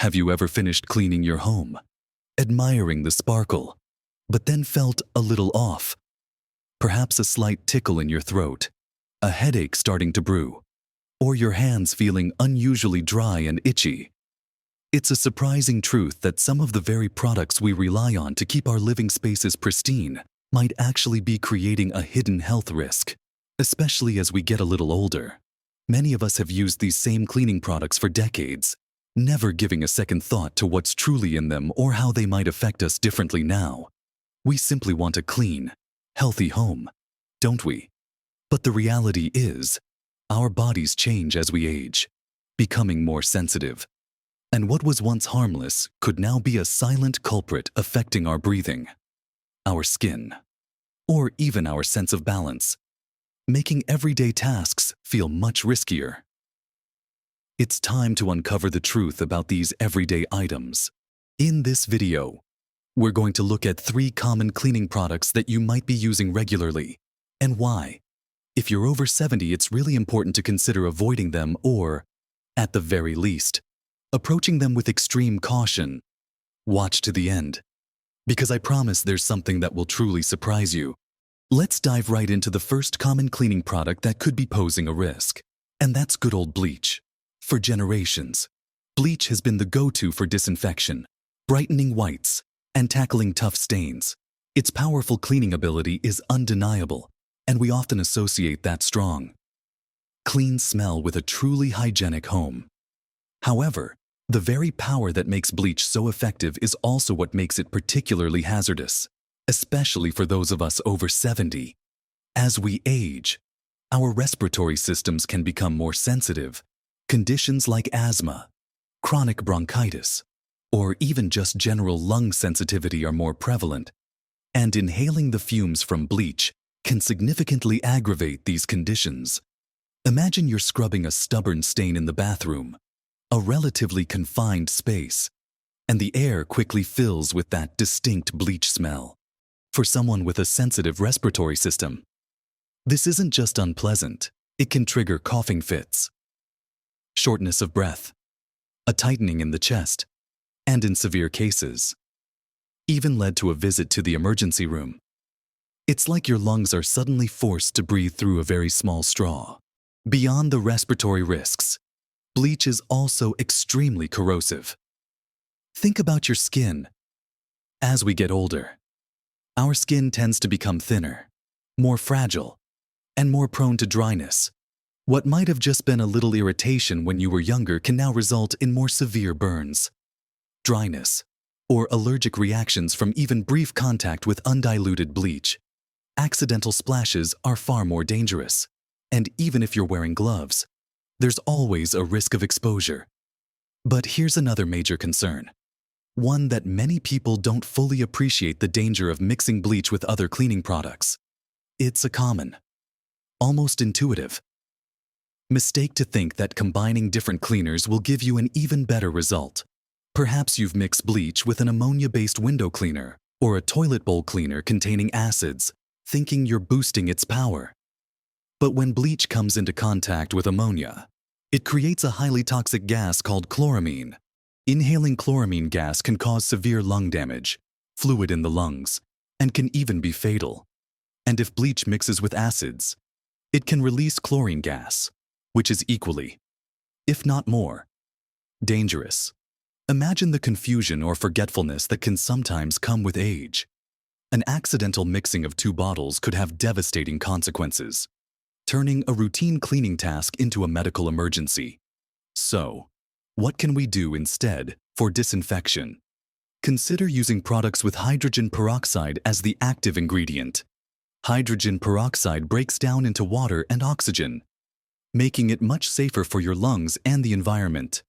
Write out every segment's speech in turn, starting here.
Have you ever finished cleaning your home, admiring the sparkle, but then felt a little off? Perhaps a slight tickle in your throat, a headache starting to brew, or your hands feeling unusually dry and itchy. It's a surprising truth that some of the very products we rely on to keep our living spaces pristine might actually be creating a hidden health risk, especially as we get a little older. Many of us have used these same cleaning products for decades, never giving a second thought to what's truly in them or how they might affect us differently now. We simply want a clean, healthy home, don't we? But the reality is, our bodies change as we age, becoming more sensitive. And what was once harmless could now be a silent culprit affecting our breathing, our skin, or even our sense of balance, making everyday tasks feel much riskier. It's time to uncover the truth about these everyday items. In this video, we're going to look at 3 common cleaning products that you might be using regularly, and why. If you're over 70, it's really important to consider avoiding them or, at the very least, approaching them with extreme caution. Watch to the end, because I promise there's something that will truly surprise you. Let's dive right into the first common cleaning product that could be posing a risk, and that's good old bleach. For generations, bleach has been the go-to for disinfection, brightening whites, and tackling tough stains. Its powerful cleaning ability is undeniable, and we often associate that strong, clean smell with a truly hygienic home. However, the very power that makes bleach so effective is also what makes it particularly hazardous, especially for those of us over 70. As we age, our respiratory systems can become more sensitive. Conditions like asthma, chronic bronchitis, or even just general lung sensitivity are more prevalent, and inhaling the fumes from bleach can significantly aggravate these conditions. Imagine you're scrubbing a stubborn stain in the bathroom, a relatively confined space, and the air quickly fills with that distinct bleach smell. For someone with a sensitive respiratory system, this isn't just unpleasant, it can trigger coughing fits, shortness of breath, a tightening in the chest, and in severe cases, even led to a visit to the emergency room. It's like your lungs are suddenly forced to breathe through a very small straw. Beyond the respiratory risks, bleach is also extremely corrosive. Think about your skin. As we get older, our skin tends to become thinner, more fragile, and more prone to dryness. What might have just been a little irritation when you were younger can now result in more severe burns, dryness, or allergic reactions from even brief contact with undiluted bleach. Accidental splashes are far more dangerous, and even if you're wearing gloves, there's always a risk of exposure. But here's another major concern, one that many people don't fully appreciate: the danger of mixing bleach with other cleaning products. It's a common, almost intuitive mistake to think that combining different cleaners will give you an even better result. Perhaps you've mixed bleach with an ammonia-based window cleaner or a toilet bowl cleaner containing acids, thinking you're boosting its power. But when bleach comes into contact with ammonia, it creates a highly toxic gas called chloramine. Inhaling chloramine gas can cause severe lung damage, fluid in the lungs, and can even be fatal. And if bleach mixes with acids, it can release chlorine gas, which is equally, if not more, dangerous. Imagine the confusion or forgetfulness that can sometimes come with age. An accidental mixing of 2 bottles could have devastating consequences, turning a routine cleaning task into a medical emergency. So, what can we do instead for disinfection? Consider using products with hydrogen peroxide as the active ingredient. Hydrogen peroxide breaks down into water and oxygen, making it much safer for your lungs and the environment.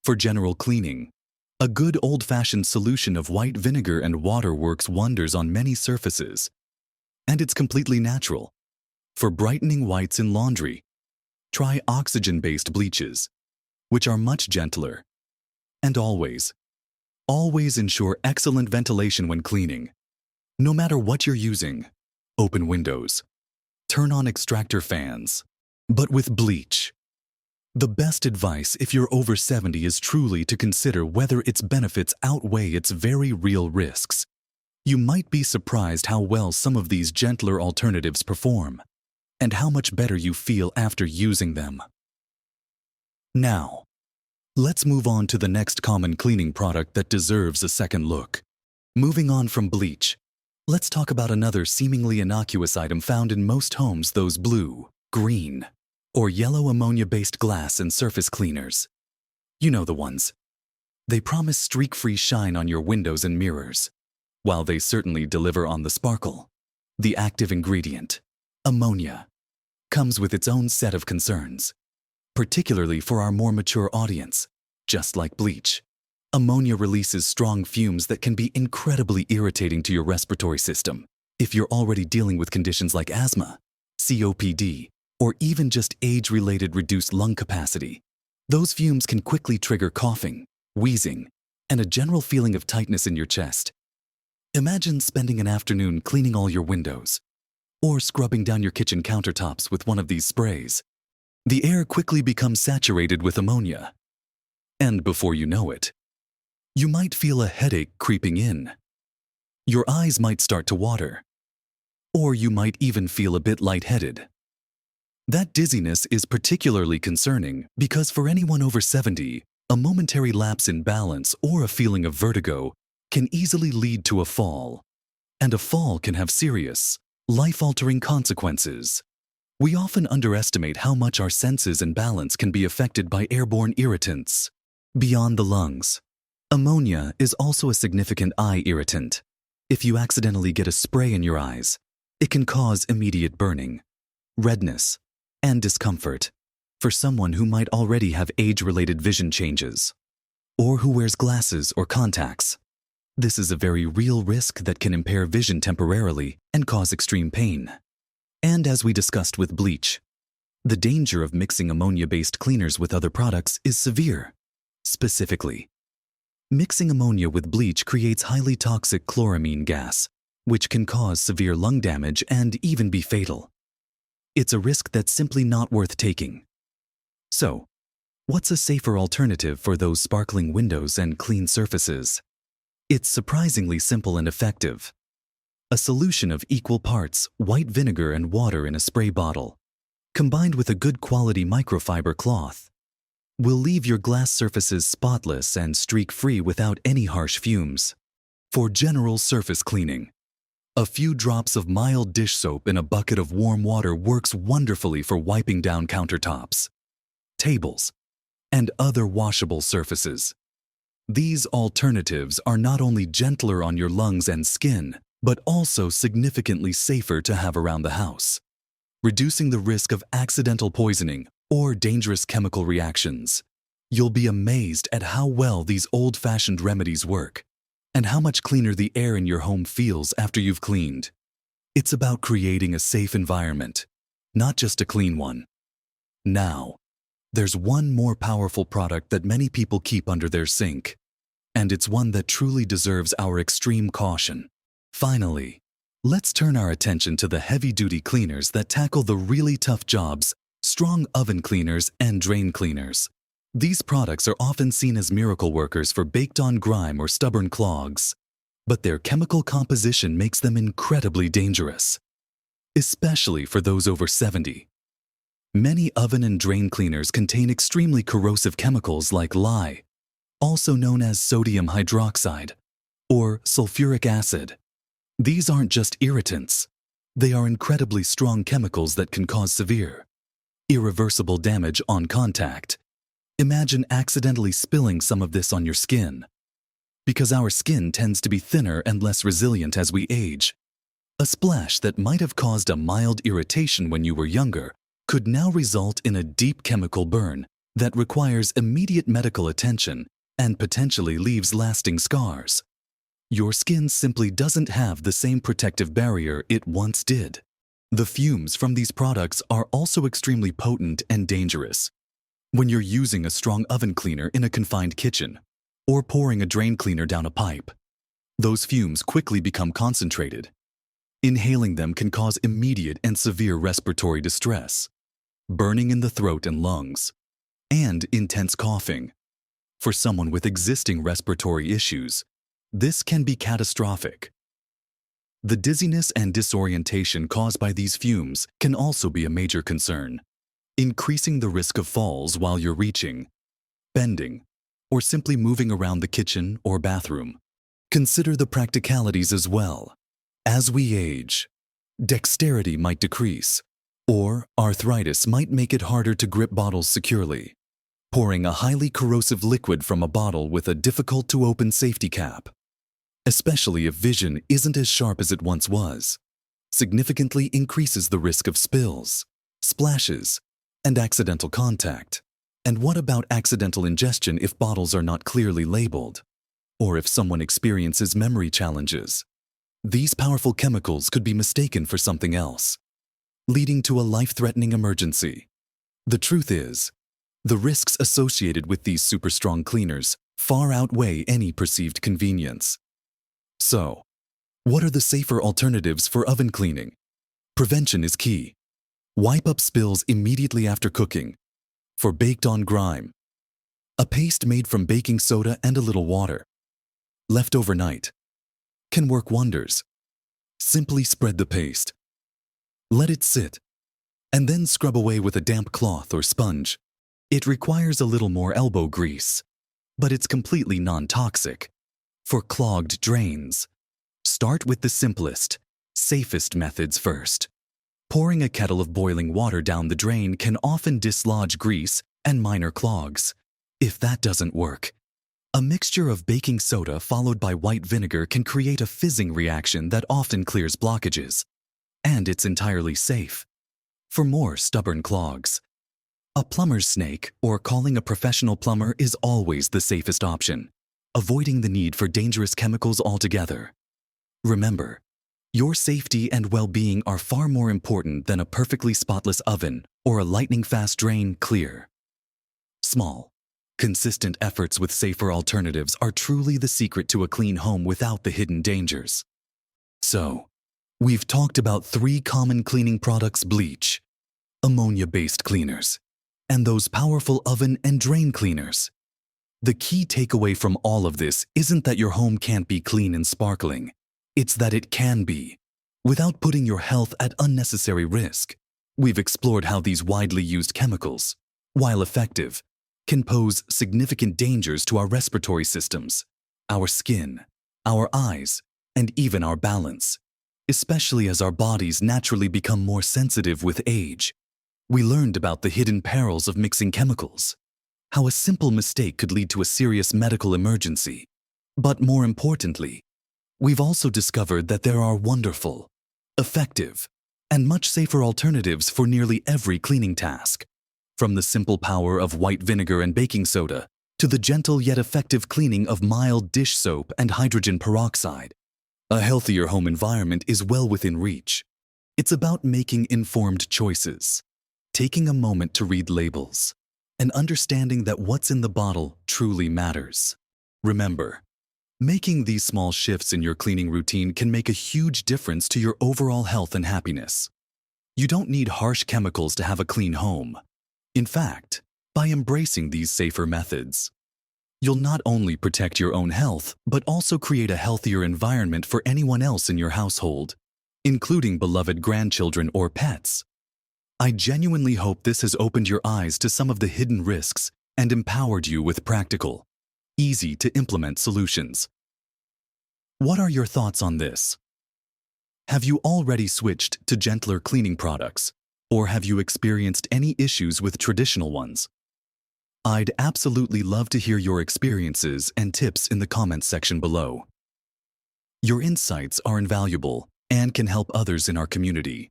For general cleaning, a good old-fashioned solution of white vinegar and water works wonders on many surfaces, and it's completely natural. For brightening whites in laundry, try oxygen-based bleaches, which are much gentler. And always ensure excellent ventilation when cleaning. No matter what you're using, open windows, turn on extractor fans. But with bleach, The best advice if you're over 70 is truly to consider whether its benefits outweigh its very real risks. You might be surprised how well some of these gentler alternatives perform, and how much better you feel after using them. Now, let's move on to the next common cleaning product that deserves a second look. Moving on from bleach, let's talk about another seemingly innocuous item found in most homes: those blue, green, or yellow ammonia-based glass and surface cleaners. You know the ones. They promise streak-free shine on your windows and mirrors. While they certainly deliver on the sparkle, the active ingredient, ammonia, comes with its own set of concerns, particularly for our more mature audience. Just like bleach, ammonia releases strong fumes that can be incredibly irritating to your respiratory system. If you're already dealing with conditions like asthma, COPD, or even just age-related reduced lung capacity, those fumes can quickly trigger coughing, wheezing, and a general feeling of tightness in your chest. Imagine spending an afternoon cleaning all your windows, or scrubbing down your kitchen countertops with one of these sprays. The air quickly becomes saturated with ammonia, and before you know it, you might feel a headache creeping in. Your eyes might start to water, or you might even feel a bit lightheaded. That dizziness is particularly concerning because for anyone over 70, a momentary lapse in balance or a feeling of vertigo can easily lead to a fall, and a fall can have serious, life-altering consequences. We often underestimate how much our senses and balance can be affected by airborne irritants. Beyond the lungs, ammonia is also a significant eye irritant. If you accidentally get a spray in your eyes, it can cause immediate burning, redness, and discomfort for someone who might already have age-related vision changes, or who wears glasses or contacts. This is a very real risk that can impair vision temporarily and cause extreme pain. And as we discussed with bleach, the danger of mixing ammonia-based cleaners with other products is severe. Specifically, mixing ammonia with bleach creates highly toxic chloramine gas, which can cause severe lung damage and even be fatal. It's a risk that's simply not worth taking. So, what's a safer alternative for those sparkling windows and clean surfaces? It's surprisingly simple and effective. A solution of equal parts white vinegar and water in a spray bottle, combined with a good quality microfiber cloth, will leave your glass surfaces spotless and streak-free without any harsh fumes. For general surface cleaning, a few drops of mild dish soap in a bucket of warm water works wonderfully for wiping down countertops, tables, and other washable surfaces. These alternatives are not only gentler on your lungs and skin, but also significantly safer to have around the house, reducing the risk of accidental poisoning or dangerous chemical reactions. You'll be amazed at how well these old-fashioned remedies work, and how much cleaner the air in your home feels after you've cleaned. It's about creating a safe environment, not just a clean one. Now, there's one more powerful product that many people keep under their sink, and it's one that truly deserves our extreme caution. Finally, let's turn our attention to the heavy-duty cleaners that tackle the really tough jobs: strong oven cleaners and drain cleaners. These products are often seen as miracle workers for baked-on grime or stubborn clogs, but their chemical composition makes them incredibly dangerous, especially for those over 70. Many oven and drain cleaners contain extremely corrosive chemicals like lye, also known as sodium hydroxide, or sulfuric acid. These aren't just irritants. They are incredibly strong chemicals that can cause severe, irreversible damage on contact. Imagine accidentally spilling some of this on your skin. Because our skin tends to be thinner and less resilient as we age, a splash that might have caused a mild irritation when you were younger could now result in a deep chemical burn that requires immediate medical attention and potentially leaves lasting scars. Your skin simply doesn't have the same protective barrier it once did. The fumes from these products are also extremely potent and dangerous. When you're using a strong oven cleaner in a confined kitchen, or pouring a drain cleaner down a pipe, those fumes quickly become concentrated. Inhaling them can cause immediate and severe respiratory distress, burning in the throat and lungs, and intense coughing. For someone with existing respiratory issues, this can be catastrophic. The dizziness and disorientation caused by these fumes can also be a major concern, increasing the risk of falls while you're reaching, bending, or simply moving around the kitchen or bathroom. Consider the practicalities as well. As we age, dexterity might decrease, or arthritis might make it harder to grip bottles securely. Pouring a highly corrosive liquid from a bottle with a difficult-to-open safety cap, especially if vision isn't as sharp as it once was, significantly increases the risk of spills, splashes, and accidental contact. And what about accidental ingestion if bottles are not clearly labeled, or if someone experiences memory challenges? These powerful chemicals could be mistaken for something else, leading to a life-threatening emergency. The truth is, the risks associated with these super-strong cleaners far outweigh any perceived convenience. So, what are the safer alternatives for oven cleaning? Prevention is key. Wipe up spills immediately after cooking. For baked-on grime, a paste made from baking soda and a little water, left overnight, can work wonders. Simply spread the paste. Let it sit, and then scrub away with a damp cloth or sponge. It requires a little more elbow grease, but it's completely non-toxic. For clogged drains, start with the simplest, safest methods first. Pouring a kettle of boiling water down the drain can often dislodge grease and minor clogs. If that doesn't work, a mixture of baking soda followed by white vinegar can create a fizzing reaction that often clears blockages. And it's entirely safe. For more stubborn clogs, a plumber's snake or calling a professional plumber is always the safest option, avoiding the need for dangerous chemicals altogether. Remember, your safety and well-being are far more important than a perfectly spotless oven or a lightning-fast drain clear. Small, consistent efforts with safer alternatives are truly the secret to a clean home without the hidden dangers. So, we've talked about 3 common cleaning products: bleach, ammonia-based cleaners, and those powerful oven and drain cleaners. The key takeaway from all of this isn't that your home can't be clean and sparkling. It's that it can be, without putting your health at unnecessary risk. We've explored how these widely used chemicals, while effective, can pose significant dangers to our respiratory systems, our skin, our eyes, and even our balance, especially as our bodies naturally become more sensitive with age. We learned about the hidden perils of mixing chemicals, how a simple mistake could lead to a serious medical emergency. But more importantly, we've also discovered that there are wonderful, effective, and much safer alternatives for nearly every cleaning task. From the simple power of white vinegar and baking soda to the gentle yet effective cleaning of mild dish soap and hydrogen peroxide, a healthier home environment is well within reach. It's about making informed choices, taking a moment to read labels, and understanding that what's in the bottle truly matters. Remember, making these small shifts in your cleaning routine can make a huge difference to your overall health and happiness. You don't need harsh chemicals to have a clean home. In fact, by embracing these safer methods, you'll not only protect your own health, but also create a healthier environment for anyone else in your household, including beloved grandchildren or pets. I genuinely hope this has opened your eyes to some of the hidden risks and empowered you with practical, easy-to-implement solutions. What are your thoughts on this? Have you already switched to gentler cleaning products, or have you experienced any issues with traditional ones? I'd absolutely love to hear your experiences and tips in the comments section below. Your insights are invaluable and can help others in our community.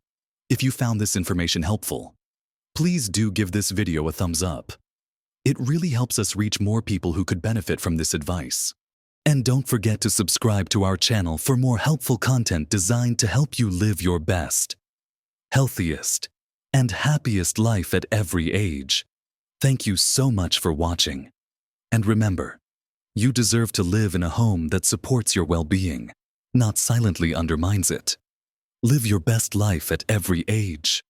If you found this information helpful, please do give this video a thumbs up. It really helps us reach more people who could benefit from this advice. And don't forget to subscribe to our channel for more helpful content designed to help you live your best, healthiest, and happiest life at every age. Thank you so much for watching. And remember, you deserve to live in a home that supports your well-being, not silently undermines it. Live your best life at every age.